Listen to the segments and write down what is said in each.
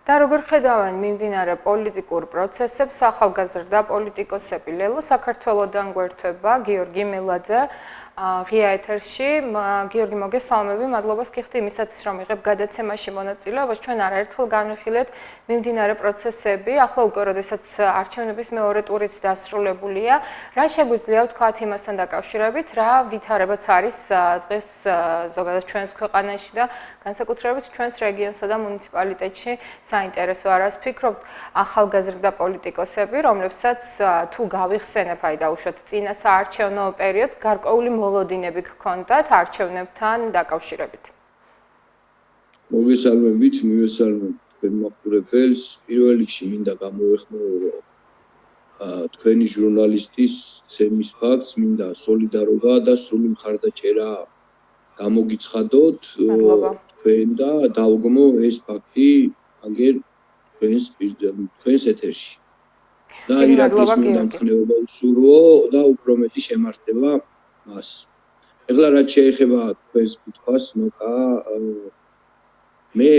და როგორ ხედავენ მიმდინარე პოლიტიკურ პროცესებს ახალგაზრდა პოლიტიკოსები? ლელო საქართველოდან გვერდება გიორგი მელაძე ღია ეთერში. გიორგი, მოგესალმები, მადლობას გიხდი იმისათვის, რომ იღებ გადაცემაში მონაწილეობას. ჩვენ არაერთხელ განვიხილეთ მიმდინარე პროცესები, ახლა უკვე როდესაც არჩევნების მეორე ტურიც დასრულებულია. რა შეგვიძლია ვთქვათ იმასთან დაკავშირებით, რა ვითარებაც არის დღეს ზოგადად ჩვენს ქვეყანაში და განსაკუთრებით ჩვენს რეგიონსა და მუნიციპალიტეტში საინტერესო არის ფიქრობთ ახალგაზრდა პოლიტიკოსები, რომლებსაც თუ გავიხსენებ აი დაუშვათ წინა საარჩევნო პერიოდს გარკვეული მოლოდინები გქონდათ არჩევნებთან დაკავშირებით. მოგესალმებით, მივესალმებით თქვენ მაყურებელს. პირველ რიგში მინდა გამოვეხმაურო რომ თქვენი ჟურნალისტის ცემის ფაქტს, მინდა სოლიდარობა და სრული მხარდაჭერა გამოგიცხადოთ თქვენ და დავგმო ეს ფაქტი აგერ თქვენს ეთერში. და ირაკლის მინდა მხნეობა უსურვო და უფრო მეტი შემართება მას. ეხლა რაც შეეხება თქვენს კითხვას, ნოკა მე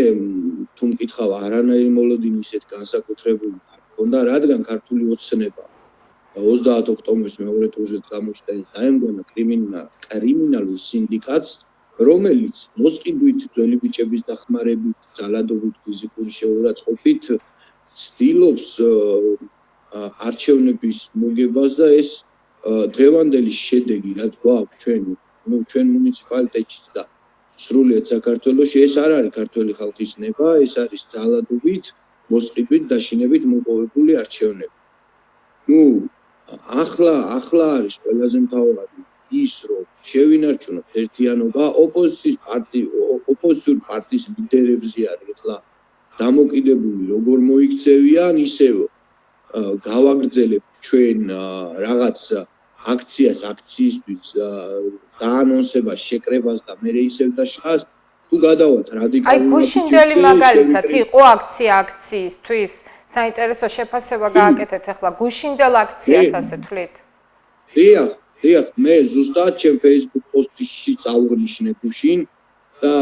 თუ მკითხავ არანაირი მოლოდინი ისეთ განსაკუთრებული არ მქონდა, რადგან ქართული ოცნება და 30 ოქტომბრის მეორე ტურზე გამოჩნდა დაემგონა კრიმინალურ სინდიკატს, რომელიც მოსყიდვით, ძველი ბიჭების დახმარებით, ძალადობით, ფიზიკური შეურაცხყოფით ცდილობს არჩევნების მოგებას და ეს დღევანდელი შედეგი, რაც გვაქვს ჩვენ მუნიციპალიტეტში და სრულიად საქართველოში, ეს არ არის ქართული ხალხის ნება, ეს არის ძალადობით, მოსყიდვით, დაშინებით მოპოვებული არჩევნები. ახლა არის ყველაზე მთავარი ის, რომ შევინარჩუნოთ ერთიანობა, ოპოზიციურ პარტიის ლიდერებზე არის ახლა დამოკიდებული, როგორ მოიქცევიან, ისევ გავაგრძელებ ჩვენ რაღაც აქციისთვის დაანონსებას, შეკრებას და მე ისევ დაშას თუ გადავალთ რადიკალურად. აი გუშინდელი მაგალითად იყო აქციისთვის საინტერესო შეფასება გააკეთეთ ახლა გუშინდელ აქციას ასე თვლით? დიახ, მე ზუსტად ჩემ Facebook პოსტში წავღნიშნე გუშინ და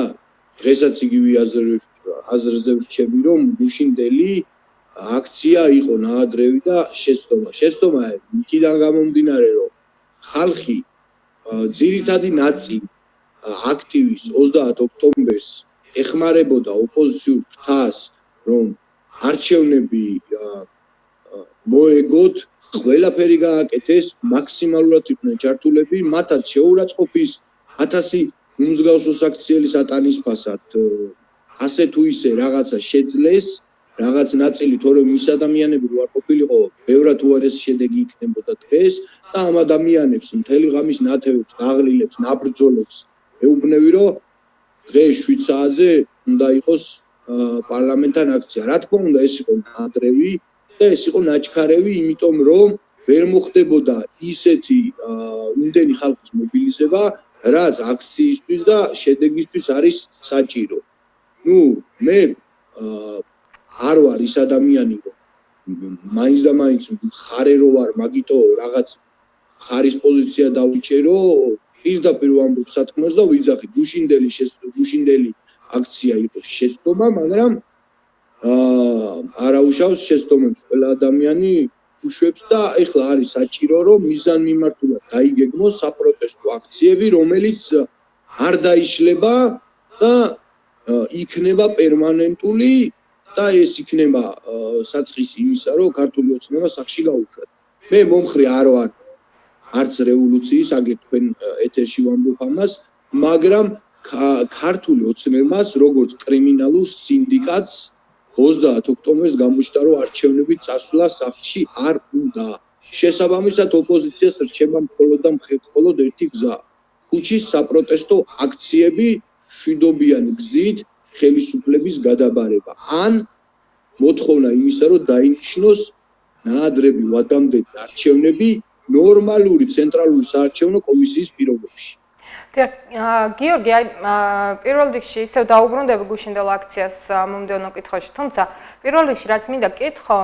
დღესაც იგივე აზრზე ვrჩები, რომ გუშინდელი აქცია იყო ნაადრევი და შეცდომა იქიდან გამომდინარე, რომ ხალხი ძირითადი ნაწილი აქტივის 30 ოქტომბერს ეხმარებოდა ოპოზიციურ ფრთას, რომ არჩევნები მოეგოთ, ყველაფერი გააკეთეს, მაქსიმალურად იყვნენ ჩართულები, მათაც შეურაცხყოფის 1000 უმსგავსო საქციელი სატანისფასად ასე თუ ისე რაღაცა შეძლეს, რაღაც ნაწილი თორემ ის ადამიანები რო არ ყოფილიყო, ბევრად უარესი შედეგი იქნებოდა დღეს და ამ ადამიანებს მთელი ღამის ნათევებს, დაღლილებს, ნაბრძოლებს ეუბნები, რომ დღეს 7 საათზე უნდა იყოს პარლამენტთან აქცია. რა თქმა უნდა, ეს იყო ნადრევი და ეს იყო ნაჩქარევი, იმიტომ რომ ვერ მოხდებოდა ისეთი იმდენი ხალხის მობილიზება, რაც აქციისთვის და შედეგისთვის არის საჭირო. მე არ ვარ ის ადამიანი, რომ მაინც და მაინც ხარე რო ვარ, მაგიტო რაღაც ხარის პოზიცია დავიჭერო, პირდაპირ ვამბობ სათქმელს და ვიძახი, გუშინდელი აქცია იყო შეცდომა, მაგრამ არაუშავს შეცდომებს ყველა ადამიანი უშვებს და ეხლა არის საჭირო, რომ მიზანმიმართულად დაიგეგმოს საპროტესტო აქციები, რომელიც არ დაიშლება და იქნება პერმანენტული და ეს იქნება საწყისი იმისა, რომ ქართული ოცნება სახში გაუშვათ. მე მომხრე არ ვარ არც რევოლუციის, აგერ თქვენ ეთერში ვამბობ ამას, მაგრამ ქართული ოცნებას, როგორც კრიმინალურ სინდიკატს 30 ოქტომბერს გამოჩნდა, რომ არჩევნები წასვლა სახში არ უნდა. შესაბამისად ოპოზიციას რჩება მხოლოდ ერთი გზა. ქუჩის საპროტესტო აქციები შვიდობიანი გზით ხელისუფლების გადაბარება. ან მოთხოვნა იმისა, რომ დაინიშნოს ნაადრევი ვადამდელი არჩევნები ნორმალური ცენტრალური საარჩევნო კომისიის პირობებში. გიორგი, პირველ რიგში ისევ დაუბრუნდები გუშინდელ აქციას მომდევნო კითხვაში, თუმცა პირველ რიგში რაც მინდა კითხო,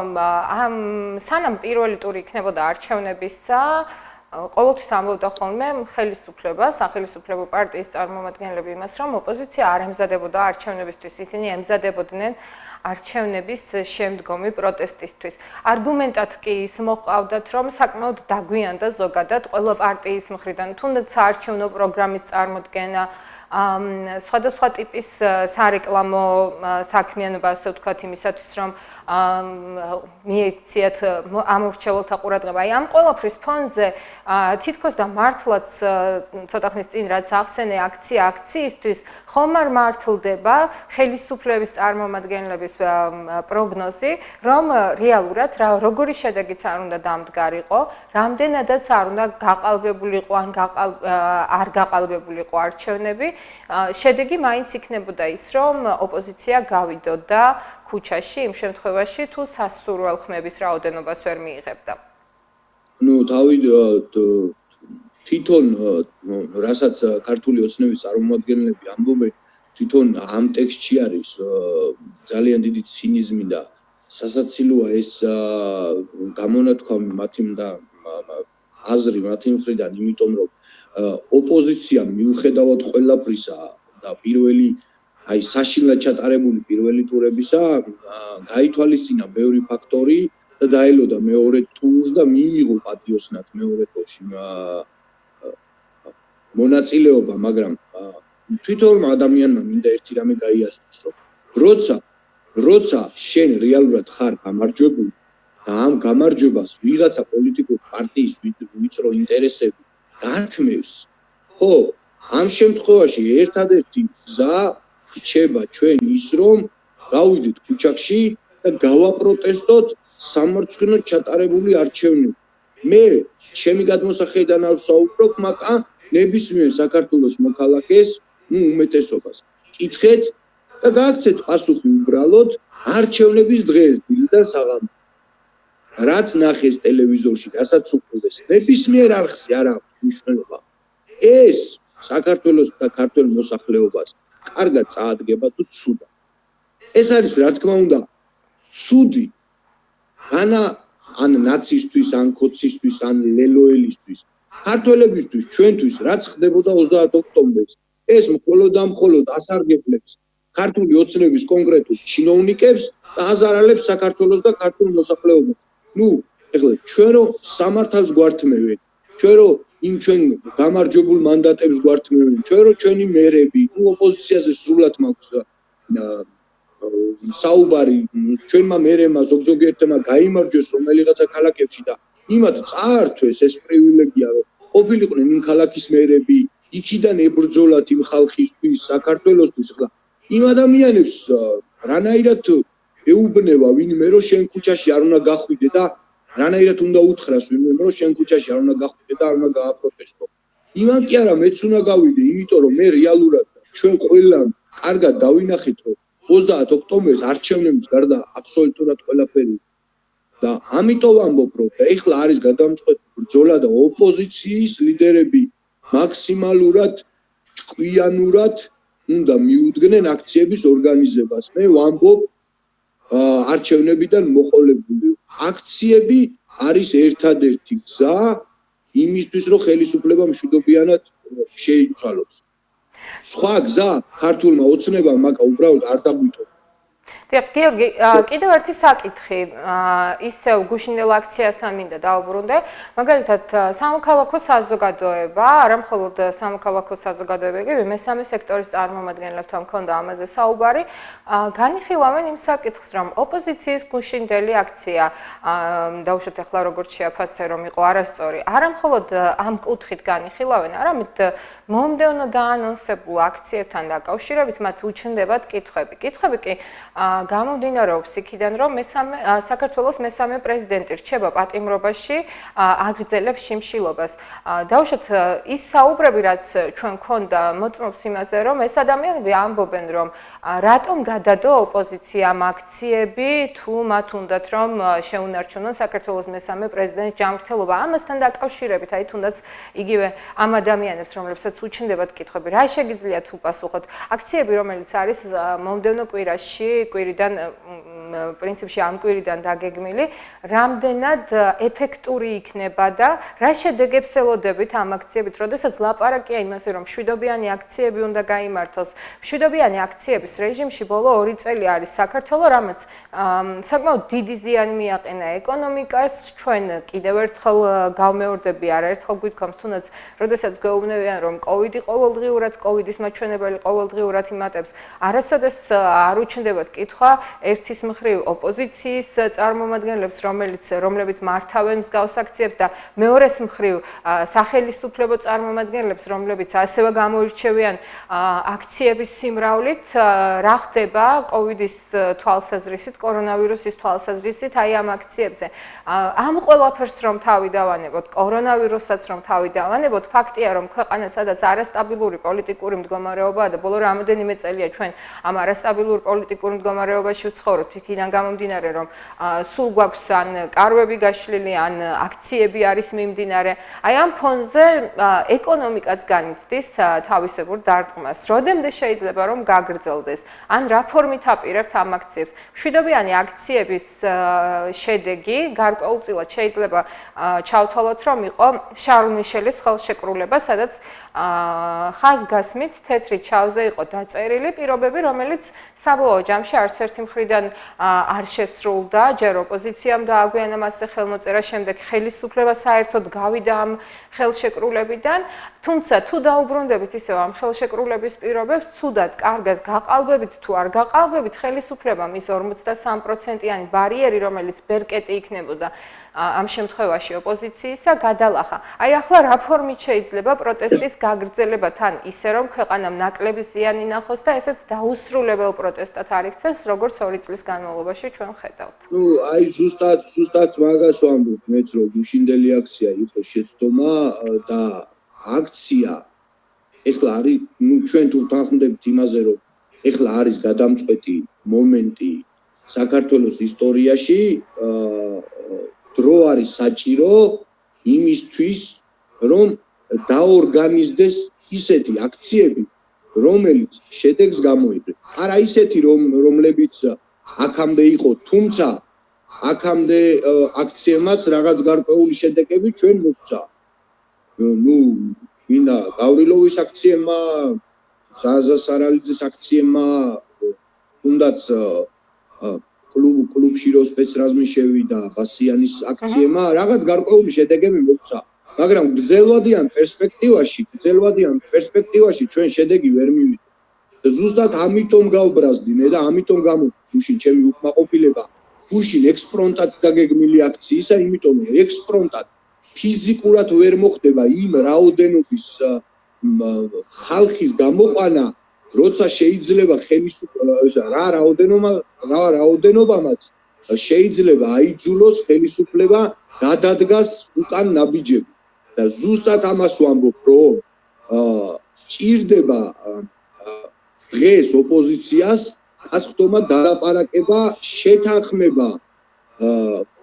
სანამ პირველი ტური იქნებოდა არჩევნებისა, ყოველთვის ამბობდა ხოლმე ხელისუფლება, სახელისუფლებო პარტიის წარმომადგენლები იმას, რომ ოპოზიცია არ ემზადებოდა არჩევნებისთვის, ისინი ემზადებოდნენ არჩევნების შემდგომი პროტესტისთვის. არგუმენტად კი ის მოყავდათ, რომ საკმაოდ დაგვიანდა ზოგადად ყველა პარტიის მხრიდან, თუნდაც საარჩევნო პროგრამის წარმოდგენა, სხვადასხვა ტიპის სარეკლამო საქმიანობა, ასე ვთქვათ, იმისათვის, რომ მიეციათ ამორჩეველთა ყურადღება. აი ამ ყველაფრის ფონზე თითქოს და მართლაც ცოტა ხნის წინ რაც ახსენე აქციისთვის ხომ არ მართლდება ხელისუფლების წარმომადგენლების პროგნოზი, რომ რეალურად როგორი შედეგიც არ უნდა დამდგარიყო, რამდენადაც არ უნდა გაყალბებულიყო ან არ გაყალბებულიყო არჩევნები, შედეგი მაინც იქნებოდა ის, რომ ოპოზიცია გავიდოდა ქუჩაში იმ შემთხვევაში თუ სასურველ ხმების რაოდენობას ვერ მიიღებდა. ნუ თვითონ რასაც ქართული ოცნების წარმომადგენლები ამბობენ, თვითონ ამ ტექსტში არის ძალიან დიდი ცინიზმი და სასაცილოა ეს გამონათქვამი მათი აზრი მათი მხრიდან, იმიტომ რომ ოპოზიცია მიუხედავად ყველაფრისა და პირველი აი საშინლად ჩატარებული პირველი ტურებისა გაითვალისწინა ბევრი ფაქტორი და დაელოდა მეორე ტურს და მიიღო პატიოსნად მეორე ტურში მონაწილეობა, მაგრამ თვითონ ადამიანმა მინდა ერთი რამე გაიაზროს, რომ როცა შენ რეალურად ხარ გამარჯვებული და ამ გამარჯვებას ვიღაცა პოლიტიკური პარტიის ვიწრო ინტერესები გართმევს, ხო, ამ შემთხვევაში ერთადერთი გზა რჩება ჩვენ ის, რომ გავიდეთ ქუჩაში და გავაპროტესტოთ სამარცხვინოდ ჩატარებული არჩევნები. მე ჩემი გადმოსახედიდან არ ვსაუბრობ, მაგრამ ნებისმიერ საქართველოს მოქალაქეს, უმეტესობას კითხეთ და გააქცეთ პასუხი უბრალოდ არჩევნების დღეს დილიდან საღამო. რაც ნახეს ტელევიზორში, რასაც უყურეს, ნებისმიერ არხზე არ აქვს მნიშვნელობა. ეს საქართველოს და ქართულ მოსახლეობას კარგად წაადგება თუ ცუდა. ეს არის რა თქმა უნდა ცუდი ან ნაცისტვის, ან ქოცისთვის, ან ლელოელისთვის, ქართველებისთვის, ჩვენთვის, რაც ხდებოდა 30 ოქტომბერს, ეს მხოლოდ ასარგებლებს ქართული ოცნების კონკრეტულ ჩინოვნიკებს და აზარალებს საქართველოს და ქართულ მოსახლეობას. ნუ, ეხლა ჩვენო სამართალს გვართმევენ, ჩვენო იმ ჩვენ გამარჯვებულ მანდატებს გვართმევენ, ჩვენო ჩვენი მერები, ოპოზიციაზე სრულად მაქვს საუბარი, ჩვენმა მერებმა ზოგჯერმა გაიმარჯვეს რომელიღაცა ქალაქებში და იმათ წაართვეს ეს პრივილეგია, რომ ყოფილიყვნენ იმ ქალაქის მერები, იქიდან ებრძოლათ იმ ხალხისთვის, საქართველოსთვის. ხლა იმ ადამიანებს რანაირად ეუბნება ვინმე, რომ შენ ქუჩაში არ უნდა გახვიდე და რანაირად უნდა უთხრას ვინმე, რომ შენ ქუჩაში არ უნდა გახვიდე და არ უნდა გააპროტესტო. იმან კი არა, მეც უნდა გავიდე, იმიტომ რომ მე რეალურად ჩვენ ყველამ კარგად დავინახეთ, რომ 30 ოქტომბერს არჩევნების გარდა აბსოლუტურად ყველაფერი და ამიტომ ამბობ, რომ ეხლა არის გადამწყვეტი ბრძოლა და ოპოზიციის ლიდერები მაქსიმალურად ჭკვიანურად უნდა მიუდგნენ აქციების ორგანიზებას. მე ვამბობ არჩევნებიდან მოყოლებული აქციები არის ერთადერთი გზა იმისთვის, რომ ხელისუფლება მშვიდობიანად შეიცვალოს. სხვა გზა ქართულმა ოცნებამ მაგა უბრალოდ არ დაგვიტოვა. დიახ, გიორგი, კიდევ ერთი საკითხი, ისევ გუშინდელ აქციასთან მინდა დავუბრუნდე, მაგალითად, სამოქალაქო საზოგადოება, არა მხოლოდ სამოქალაქო საზოგადოება, იგივე მესამე სექტორის წარმომადგენლებთან მქონდა ამაზე საუბარი, განიხილავენ იმ საკითხს, რომ ოპოზიციის გუშინდელი აქცია, დაუშვათ ახლა როგორც შეაფასე, რომ იყო არასწორი, არა მხოლოდ ამ კუთხით განიხილავენ, არამედ მომდევნო დაანონსებულ აქციებთან დაკავშირებით მათ უჩნდებათ კითხვები. კითხვები კი გამომდინარეობს იქიდან, რომ საქართველოს მესამე პრეზიდენტი რჩება პატიმრობაში, აგრძელებს შიმშილობას. დაუშვათ ის საუბრები, რაც ჩვენ გქონდა, მოწმობს იმაზე, რომ ეს ადამიანები ამბობენ, რომ რატომ გადადო ოპოზიციამ აქციები, თუ მათ უნდათ რომ შეუნარჩუნონ საქართველოს მესამე პრეზიდენტის ჯანმრთელობა. ამასთან დაკავშირებით, აი თუნდაც იგივე ამ ადამიანებს, რომლებსაც უჩნდებათ კითხვები, რა შეგიძლიათ უპასუხოთ? აქციები, რომელიც არის მომდევნო კვირაში, კვირიდან პრინციპში ამ კვირიდან დაგეგმილი, რამდენად ეფექტური იქნება და რა შედეგებს ელოდებით ამ აქციებით, როდესაც ლაპარაკია იმაზე, რომ მშვიდობიანი აქციები უნდა გაიმართოს. მშვიდობიანი აქციების რეჟიმში ბოლო 2 წელი არის საქართველო, რამაც საკმაოდ დიდი ზიანი მიაყენა ეკონომიკას. ჩვენ კიდევ ერთხელ გავმეორდები, არაერთხელ გვითქვამს, თუნდაც როდესაც გვეუბნებიან, რომ კოვიდი ყოველდღიურად, კოვიდის მაჩვენებელი ყოველდღიურად იმატებს, არასოდეს არ უჩნდებათ კითხვა ერთის მხრივ ოპოზიციის წარმომადგენლებს, რომლებიც მართავენ მსგავს აქციებს და მეორეს მხრივ სახელმწიფო წარმომადგენლებს, რომლებიც ასევე გამოირჩევიან აქციების სიმრავლით, რა ხდება კოვიდის თვალსაზრისით, კორონავირუსის თვალსაზრისით აი ამ აქციებზე. ამ ყველაფერს რომ თავი დავანებოთ, კორონავირუსაც რომ თავი დავანებოთ, ფაქტია რომ ქვეყანა სადაც არასტაბილური პოლიტიკური მდგომარეობაა და ბოლო რამოდენიმე წელია ჩვენ ამ არასტაბილურ პოლიტიკურ მდგომარეობაში ვცხოვრობთ, იქიდან გამომდინარე რომ სულ გვაქვს ან კარვები გაშლილი, ან აქციები არის მიმდინარე. აი ამ ფონზე ეკონომიკაც განიცდის თავისებურ დარტყმას. Rodemde შეიძლება რომ გაგრძელდეს, ან რა ფორმით აპირებთ ამ აქციებს. მშვიდობიანი აქციების შედეგი გარკვეულწილად შეიძლება ჩავთვალოთ, რომ იყო შარლ მიშელის ხელშეკრულება, სადაც ხაზგასმით თეთრი ჩავზე იყო დაწერილი პირობები, რომელიც საბოლოო ჯამში არც ერთი მხრიდან არ შესრულდა, ჯერ ოპოზიციამ დააგვიანა მასზე ხელმოწერა, შემდეგ ხელისუფლება საერთოდ გავიდა ამ ხელშეკრულებიდან, თუმცა თუ დაუბრუნდებით ისევ ამ ხელშეკრულების პირობებს, ცუდად, კარგად გაყალბებით თუ არ გაყალბებით, ხელისუფლებამ ის 53%-იანი ბარიერი, რომელიც ბერკეტი იქნებოდა ამ შემთხვევაში ოპოზიციისა, გადალახა. აი ახლა რა ფორმით შეიძლება პროტესტის გაგრძელება თან ისე რომ ქვეყანამ ნაკლები ზიანი ნახოს და ესეც დაუსრულებელ პროტესტად არ იქცეს, როგორც 2 წლის განმავლობაში ჩვენ ხედავთ. აი ზუსტად მაგას ვამბობ, მეც რომ გუშინდელი აქცია იყო შეცდომა და აქცია ეხლა არის, ჩვენ თუ თანხმდებით იმაზე, რომ ეხლა არის გადამწყვეტი მომენტი საქართველოს ისტორიაში, დრო არის საჭირო იმისთვის, რომ დაორგანიზდეს ისეთი აქციები, რომელიც შედეგს გამოიღებს. არა ისეთი, რომლებიც აქამდე იყო, თუმცა აქამდე აქციებმაც რაღაც გარკვეული შედეგები ჩვენ მოგვცა. მინდა გავრილოვის აქციებმა, ზაზა სარალიძის აქციებმა, თუნდაც კლუბ ჰირო სპეცრაზმიშევი და ბასიანის აქციებმა რაღაც გარკვეული შედეგები მოგვცა. მაგრამ გრძელვადიან პერსპექტივაში ჩვენ შედეგი ვერ მივიღებთ. ზუსტად ამიტომ გავბრაზდინე და ამიტომ გუშინ ჩემი უკმაყოფილება გუშინ ექსპრონტად დაგეგმილი აქციისა, იმიტომ რომ ექსპრონტად ფიზიკურად ვერ მოხდება იმ რაოდენობის ხალხის გამოყვანა, როცა შეიძლება რა რაოდენობამაც შეიძლება აიძულოს ხელისუფლება გადადგას უკან ნაბიჯები. და ზუსტად ამას ვამბობ, რომ ჭირდება დღეს ოპოზიციას ასხდომა დალაპარაკება, შეთანხმება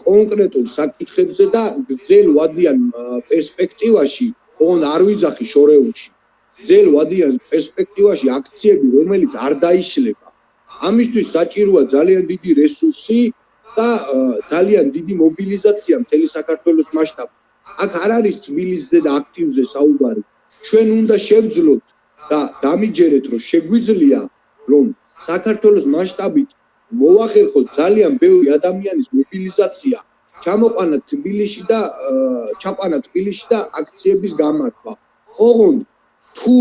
კონკრეტულ საკითხებზე და გრძელვადიან პერსპექტივაში, ოღონდ არ ვიძახი შორეულში, გრძელვადიან პერსპექტივაში აქციები, რომელიც არ დაიშლება. ამისთვის საჭიროა ძალიან დიდი რესურსი და ძალიან დიდი მობილიზაცია მთელი საქართველოს მასშტაბით. აქ არ არის თბილისზე და აქტივზე საუბარი. ჩვენ უნდა შევძლოთ და დამიჯერეთ, რომ შეგვიძლია, რომ საქართველოს მასშტაბით მოვახერხოთ ძალიან ბევრი ადამიანის მობილიზაცია, ჩაყვანა თბილისში და აქციების გამართვა. ოღონდ თუ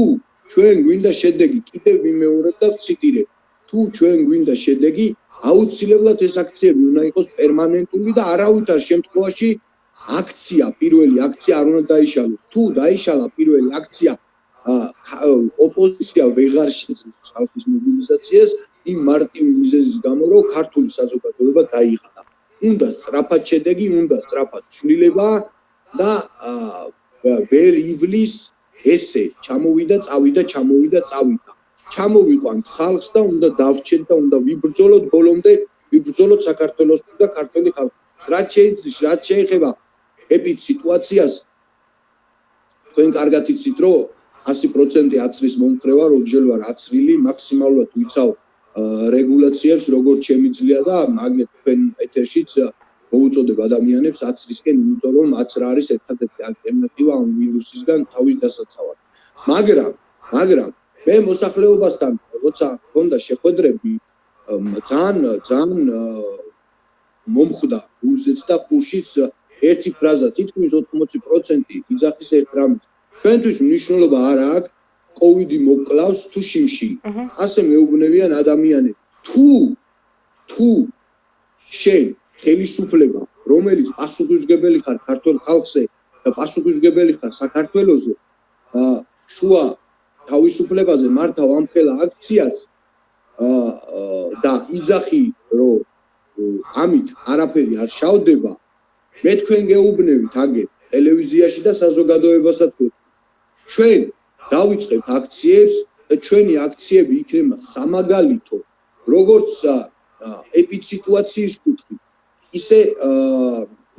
ჩვენ გვინდა შედეგი, კიდევ ვიმეორებ და ვციტირებ, თუ ჩვენ გვინდა შედეგი, აუცილებლად ეს აქციები უნდა იყოს პერმანენტული და არავითარ შემთხვევაში პირველი აქცია არ უნდა დაიშალოს. თუ დაიშალა პირველი აქცია, ოპოზიცია ვეღარ შეძლებს ხალხის მობილიზაციას იმ მარტივი მიზეზის გამო, რომ ქართული საზოგადოება დაიღადა. უნდა სწრაფად შედეგი, უნდა სწრაფად ცვლილება და ვერ ივლის ესე ჩამოვიდა, წავიდა. ჩამოვიყვანთ ხალხს და უნდა დავრჩეთ და უნდა ვიბრძოლოთ ბოლომდე, ვიბრძოლოთ საქართველოს და ქართული ხალხის. რაც შეეხება ეპიდ სიტუაციას, თქვენ კარგად იცით, რომ 100% აცრის მომხრევა, როჯერ ვარ აცრილი, მაქსიმალურად ვიცავ რეგულაციებს როგორც შემიძლია და მაგეთ თქვენ ეთერშიც მოუწოდებ ადამიანებს აცრისკენ, იმიტომ რომ აცრა არის ერთადერთი ალტერნატივა ამ ვირუსისგან თავის დასაცავად. მაგრამ მე მოსახლეობასთან როცა მქონდა შეხვედრები ძალიან მომხვდა გულზეც და ხუშიც ერთი ფრაზა თითქმის 80% იძახის ერთ რამეს. ჩვენთვის მნიშვნელობა არ აქვს კოვიდი მოკლავს თუ შიმში. ასე მეუბნევიან ადამიანები. თუ შენ ხელისუფლება, რომელიც პასუხისმგებელი ხარ ქართულ ხალხზე და პასუხისმგებელი ხარ საქართველოზე, შუა თავისუფლებაზე მართავ ამ ხელა აქციას და იძახი რომ ამით არაფერი არ შავდება, მე თქვენ გეუბნევით აგერ ტელევიზიაში და საზოგადოებასაც ვეთქვი. ჩვენ დავიწყებთ აქციებს და ჩვენი აქციები იქნება სამაგალითო, როგორც ეპიდსიტუაციის კუთხით, ისე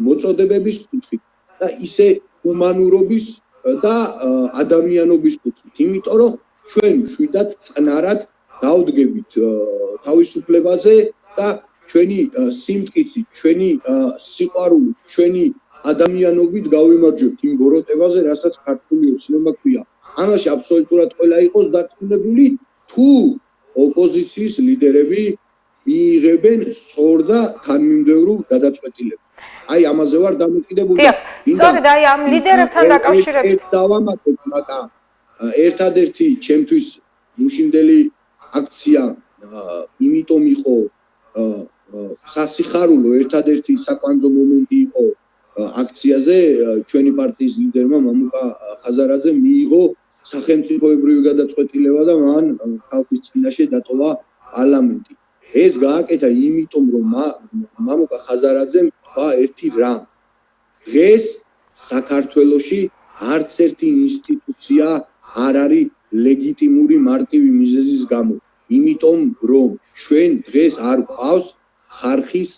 მოწოდებების კუთხით და ისე ჰუმანურობის და ადამიანობის კუთხით. იმიტომ რომ ჩვენ შვიდად წყნარად დავდგებით თავისუფლებაზე და ჩვენი სიმტკიცით, ჩვენი სიყვარულით, ჩვენი ადამიანობით გავიმარჯვებთ იმ ბოროტებაზე, რასაც ქართული ოცნება ქვია. ამაში აბსოლუტურად ყველა იყოს დარწმუნებული, თუ ოპოზიციის ლიდერები მიიღებენ სწორ და თანმიმდევრულ გადაწყვეტილებას. აი ამაზე ვარ დამოკიდებული. სწორედ აი ამ ლიდერებთან დაკავშირებით დავამატებ, მაგრამ ერთადერთი ჩემთვის გუშინდელი აქცია იმიტომ იყო სასიხარულო, ერთადერთი საკვანძო მომენტი იყო აქციაზე ჩვენი პარტიის ლიდერმა მამუკა ხაზარაძემ მიიღო სახელმწიფოებრივი გადაწყვეტილება და მან ხალხის წინაშე დატოვა პარლამენტი. ეს გააკეთა იმიტომ რომ მამუკა ხაზარაძემ თქვა ერთი რამ. დღეს საქართველოში არც ერთი ინსტიტუცია არ არის ლეგიტიმური მარტივი მიზეზის გამო. იმიტომ რომ ჩვენ დღეს არ გვყავს ხარხის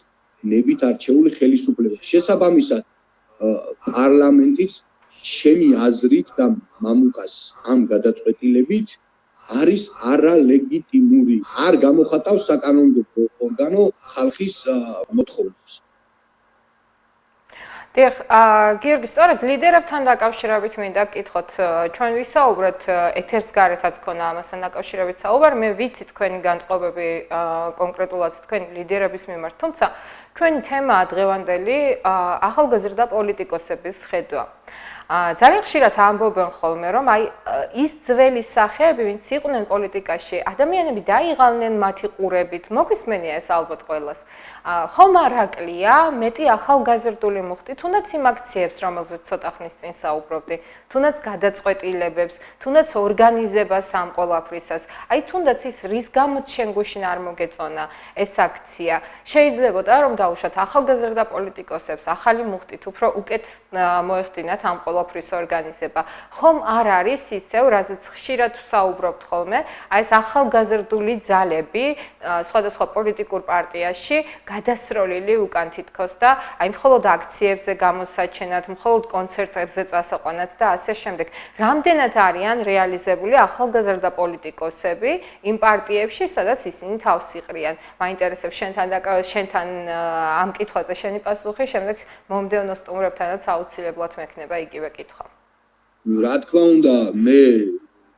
ნებით არჩეული ხელისუფლება. შესაბამისად პარლამენტიც ჩემი აზრით და მამუკას ამ გადაწყვეტილებით არის არალეგიტიმური. არ გამოხატავს საკანონმდებლო ორგანო ხალხის მოთხოვნებს. დიახ, გიორგი, სწორედ ლიდერებთან დაკავშირებით მინდა გკითხოთ, ჩვენ ვისაუბრეთ ეთერს გარეთაც ქონა ამასთან დაკავშირებით საუბარი, მე ვიცი თქვენი განწყობები კონკრეტულად თქვენი ლიდერების მიმართ, თუმცა ჩვენი თემაა დღევანდელი ახალგაზრდა პოლიტიკოსების ხედვა. ძალიან ხშირად ამბობენ ხოლმე, რომ აი ის ძველი სახეები, ვინც იყვნენ პოლიტიკაში, ადამიანები დაიღალნენ მათი ყურებით, მოგვისმენია ეს ალბათ ყველას. ხომ არ აკლია მეტი ახალგაზრდული მუხტი, თუნდაც იმ აქციებს, რომელზეც ცოტა ხნის წინ საუბრობდი, თუნდაც გადაწყვეტილებებს, თუნდაც ორგანიზებას ამ ყველაფრისას. აი თუნდაც ის რის გამოც შენ გუშინ არ მოგეწონა ეს აქცია. შეიძლებოდა რომ დაუშვათ ახალგაზრდა პოლიტიკოსებს ახალი მუხტით უფრო უკეთ მოეხდინათ ამ ყველაფრის ორგანიზება. ხომ არ არის ისევ, რაზეც ხშირად საუბრობთ ხოლმე, აი ეს ახალგაზრდული ძალები სხვადასხვა პოლიტიკურ პარტიაში გადასროლილი უკან თითქოს და აი მხოლოდ აქციებზე გამოსაჩენად, მხოლოდ კონცერტებზე წასაყვანად და ასე შემდეგ. რამდენად არიან რეალიზებული ახალგაზრდა პოლიტიკოსები იმ პარტიებში, სადაც ისინი თავს იყრიან? მაინტერესებს შენთან ამ კითხვაზე შენი პასუხი, შემდეგ მომდევნო სტუმრებთანაც აუცილებლად მექნება იგივე კითხვა. რა თქმა უნდა, მე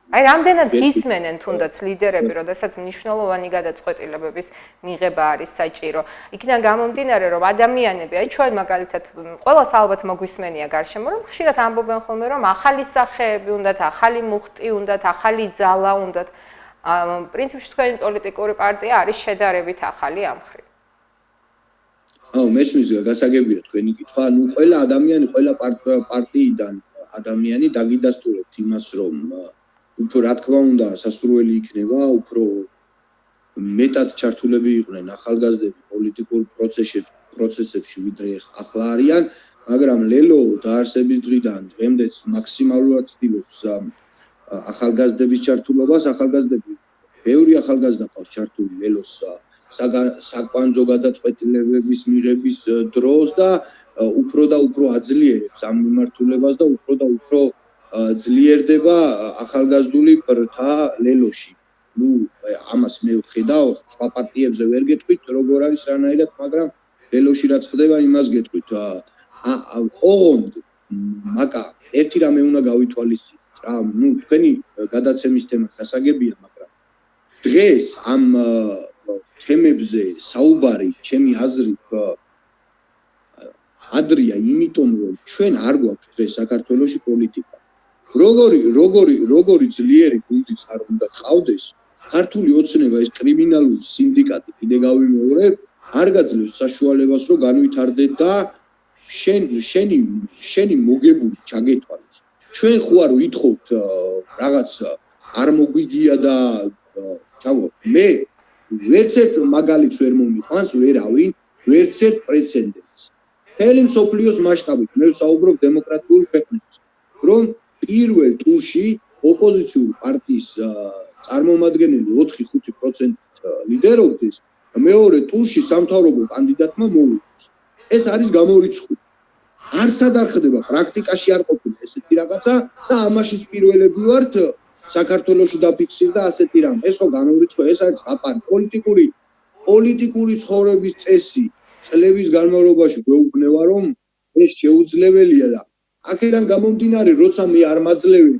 აი რამდენად ისმენენ თუნდაც ლიდერები, როდესაც მნიშვნელოვანი გადაწყვეტილებების მიღება არის საჭირო. იქიდან გამომდინარე, რომ ადამიანები, აი ჩვენ მაგალითად ყველას ალბათ მოგვისმენია გარშემო, რომ ხშირად ამბობენ ხოლმე, რომ ახალი სახეები უნდათ, ახალი მუხტი უნდათ, ახალი ძალა უნდათ. პრინციპში თქვენი პოლიტიკური პარტია არის შედარებით ახალი ამ მხრივ. მესმის გასაგებია თქვენი კითხვა. ნუ ყველა ადამიანი, ყველა პარტიიდან ადამიანი დაგიდასტურებთ იმას, რომ უფრო რა თქმა უნდა სასურველი იქნება, უფრო მეტად ჩართულები იყვნენ ახალგაზრდები პოლიტიკურ პროცესებში, ვიდრე ახლა არიან, მაგრამ ლელო დაარსების დღიდან დღემდეც მაქსიმალურად ცდილობს ახალგაზრდების ჩართულობას, ახალგაზრდები, ბევრი ახალგაზრდა ყავს ჩართული ლელოს საკვანძო გადაწყვეტილებების მიღების დროს და უფრო აძლიერებს ამ მიმართულებას და უფრო ძლიერდება ახალგაზრდული ბრთა ლელოში. ნუ ამას მე ვხედავ სხვა პარტიებზე ვერ გეტყვით როგორ არის რანაირად მაგრამ რელოში რაც ხდება იმას გეტყვით ოღონდ მაკა ერთი რამე უნდა გავითვალისწინოთ რა ნუ თქვენი გადაცემის თემა გასაგებია მაგრამ დღეს ამ თემებზე საუბარი ჩემი აზრით ადრია იმიტომ რომ ჩვენ არ გვაქვს დღეს საქართველოში პოლიტიკა როგორი ძლიერი გუნდიც არ უნდა ყავდეს ქართული ოცნება ეს კრიმინალური სინდიკატი კიდე გავიმეორებ არ გაძლევს საშუალებას რომ განვითარდეთ და შენი მოგებული ჩაგეთვალოს ჩვენ ხო არ ვითხოვთ რაღაც არ მოგვიგია და ჩავო მე ვერცერთ მაგალითს ვერ მომიყვანს ვერავინ ვერცერთ პრეცედენტს მთელი მსოფლიოს მასშტაბით მე ვსაუბრობ დემოკრატიულ ქვეყნებში რომ პირველ ტურში ოპოზიციური პარტიის წარმომადგენელი 4-5% ლიდერობდეს მეორე ტურში სამთავრობო კანდიდატმა მოვიგოს ეს არის გამორიცხული არსად არ ხდება პრაქტიკაში არ ყოფილა ესეთი რაღაცა და ამაშიც პირველები ვართ საქართველოში დაფიქსირდა ასეთი რამ ეს ხო გამორიცხული ეს არის აპარი პოლიტიკური ცხოვრების წესი წლების განმავლობაში გვეუბნება რომ ეს შეუძლებელია და აქედან გამომდინარე როცა მე არ მაძლევენ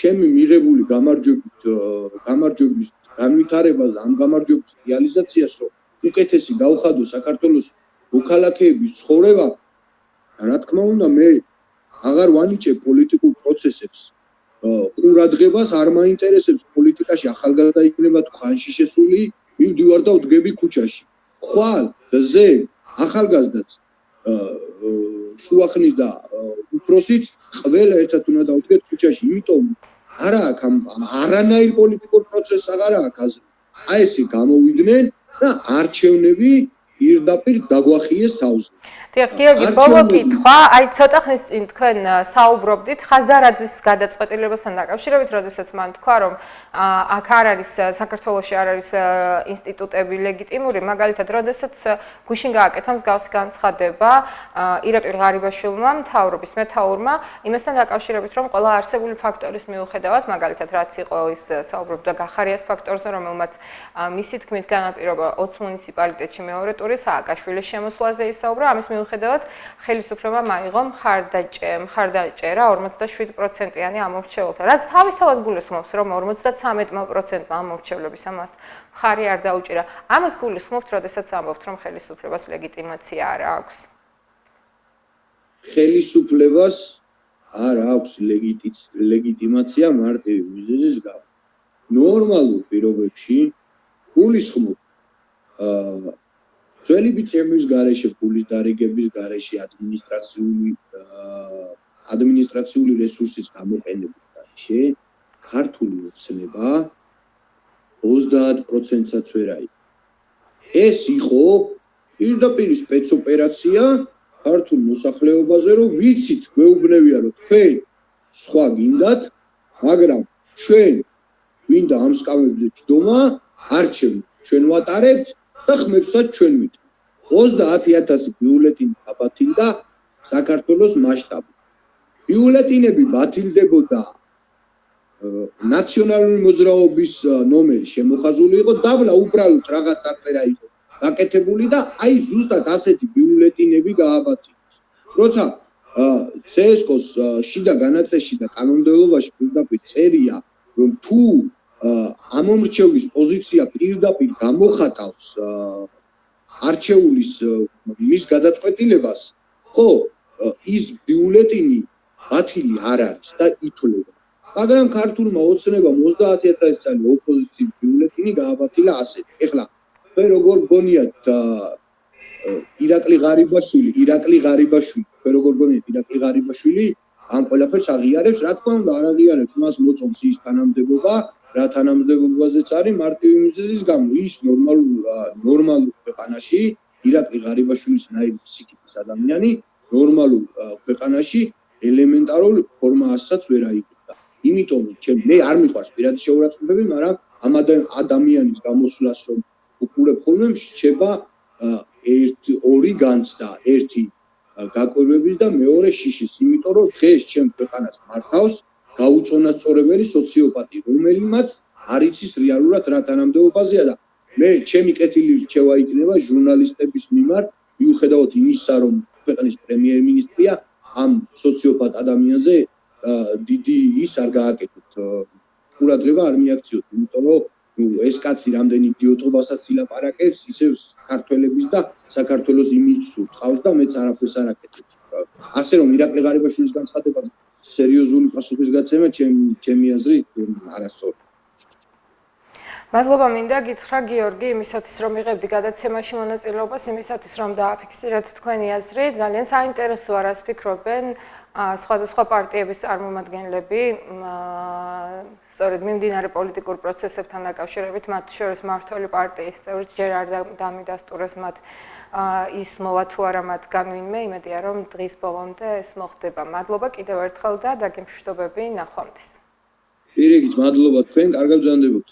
შემი მიღებული გამარჯვების განვითარებას და ამ გამარჯვების რეალიზაციას რომ უკეთესი გავხადო საქართველოს მოქალაქეების ცხოვრება რა თქმა უნდა მე აღარ ვანიჭებ პოლიტიკურ პროცესებს ყურადღებას არ მაინტერესებს პოლიტიკაში ახალგაზრდა იქნება თუ ხანში შესული მივდივარ და ვდგები ქუჩაში ხვალ ზე ახალგაზრდაც შუახნის და უფროსიც ყველა ერთად უნდა დავდგეთ ქუჩაში იმიტომ არა აქვს არანაირ პოლიტიკურ პროცესს აღარ აქვს აზრი აი ესე გამოვიდნენ და არჩევნები პირდაპირ დაგვახიეს თავზე დიახ, გიორგი, ბოლო კითხვა, აი ცოტა ხნის წინ თქვენ საუბრობდით ხაზარაძის გადაწყვეტილებასთან დაკავშირებით, როდესაც მან თქვა, რომ აქ არ არის საქართველოში არ არის ინსტიტუტები ლეგიტიმური, მაგალითად, როდესაც გუშინ გააკეთა მსგავსი განცხადება ირაკლი ღარიბაშვილმა, მთავრობის მეთაურმა, იმასთან დაკავშირებით, რომ ყველა არსებული ფაქტორის მიუხედავად, მაგალითად, რაც იყო ის საუბრობდა გახარიას ფაქტორზე, რომელმაც მისი თქმით განაპირობა 20 მუნიციპალიტეტში მეორე ტური სააკაშვილის შემოსვლაზე ისაუბრა, ამის მიუხედავად ხელისუფლებამ აიღო მხარდაჭერა 47%-იანი ამორჩეულთა. რაც თავისთავად გულისხმობს, რომ 53%-მა ამორჩევლების ამას მხარი არ დაუჭირა. ამას გულისხმობთ, როდესაც ამბობთ, რომ ხელისუფლებას ლეგიტიმაცია არ აქვს. ხელისუფლებას არ აქვს ლეგიტიმაცია მარტივი მიზეზის გამო. ნორმალურ პირობებში გულისხმობ ძველი ბიჭების გარეშე, ფულის დარიგების გარეშე, ადმინისტრაციული რესურსის გამოყენების გარეშე, ქართული ოცნება 30%-საც ვერ აიღო. ეს იყო პირდაპირ სპეცოპერაცია ქართულ მოსახლეობაზე, რომ ვიცით, გვეუბნებია, რომ თქვენ სხვა გინდათ, მაგრამ ჩვენ გვინდა ამ სკამებზე ჯდომა, არჩევნი ჩვენ ვატარებთ და ხმებსაც ჩვენ ვიტყვით. 30,000 ბიულეტინი დაბათილდა საქართველოს მასშტაბით. ბიულეტინები ბათილდებოდა ნაციონალური მოძრაობის ნომერი შემოხაზული იყო, დაბლა უბრალოდ რაღაც წარწერა იყო გაკეთებული და აი ზუსტად ასეთი ბიულეტინები გააბათილეს. როცა CSKO-ს შიდა განაწესში და კანონმდებლობაში პირდაპირ წერია, რომ თუ ამომრჩევლის პოზიცია პირდაპირ გამოხატავს არჩეულის მის გადაწყვეტილებას, ხო, ის ბიულეტინი ბათილი არ არის და ითვლება. მაგრამ ქართულმა ოცნებამ 30,000 წელი ოპოზიციის ბიულეტინი გააბათილა ასეთი. ეხლა თქვენ როგორ გონიათ ირაკლი ღარიბაშვილი ამ ყველაფერს აღიარებს, რა თქმა უნდა არ აღიარებს, მას მოწონს ის თანამდებობა, რა თანამდებობაზეც არის მარტივი მიზეზის გამო. ის ნორმალურ ქვეყანაში ირაკლი ღარიბაშვილის ნაირი სიკეთის ადამიანი ნორმალურ ქვეყანაში ელემენტარულ ფორმასაც ვერ აიღებდა. იმიტომ მე არ მიყვარს პირადი შეურაცხყოფები, მაგრამ ამ ადამიანის გამოსვლას რომ უყურებ ხოლმე შეება ორი განცდა, ერთი გაკვირვების და მეორე შიშის, იმიტომ რომ დღეს ჩემ ქვეყანას მართავს გაუწონასწორებელი სოციოპატი, რომელიმაც არ იცის რეალურად რა თანამდებობაზეა და მე ჩემი კეთილი რჩევა იქნება ჟურნალისტების მიმართ, მიუხედავად იმისა, რომ ქვეყნის პრემიერ-მინისტრია ამ სოციოპატ ადამიანზე დიდი ის არ გააკეთოთ. ყურადღება არ მიაქციოთ, იმიტომ რომ ეს კაცი რამდენი იდიოტობასაც ილაპარაკებს, ისევ საქართველოს და საქართველოს იმიჯს უთყავს და მეც არაფერს არ აკეთებს. ასე რომ ირაკლი ღარიბაშვილის განცხადებაზე სერიოზული პასუხისგაცემა ჩემი აზრით არასწორია. მადლობა მინდა გითხრა გიორგი იმისათვის რომ მიღებდი გადაცემაში მონაწილეობას, იმისათვის რომ დააფიქსიროთ თქვენი აზრი, ძალიან საინტერესოა რას ფიქრობენ სხვადასხვა პარტიების წარმომადგენლები, სწორედ მიმდინარე პოლიტიკურ პროცესებთან დაკავშირებით, მათ შორის მმართველი პარტიის წევრიც ჯერ არ დამიდასტურეს მათ ის მოვა თუ არა მათგან ვინმე, იმედია რომ დღის ბოლომდე ეს მოხდება. მადლობა კიდევ ერთხელ და დაგემშვიდობები ნახვამდის. პირიქით, მადლობა თქვენ, კარგად ბრძანდებოდეთ.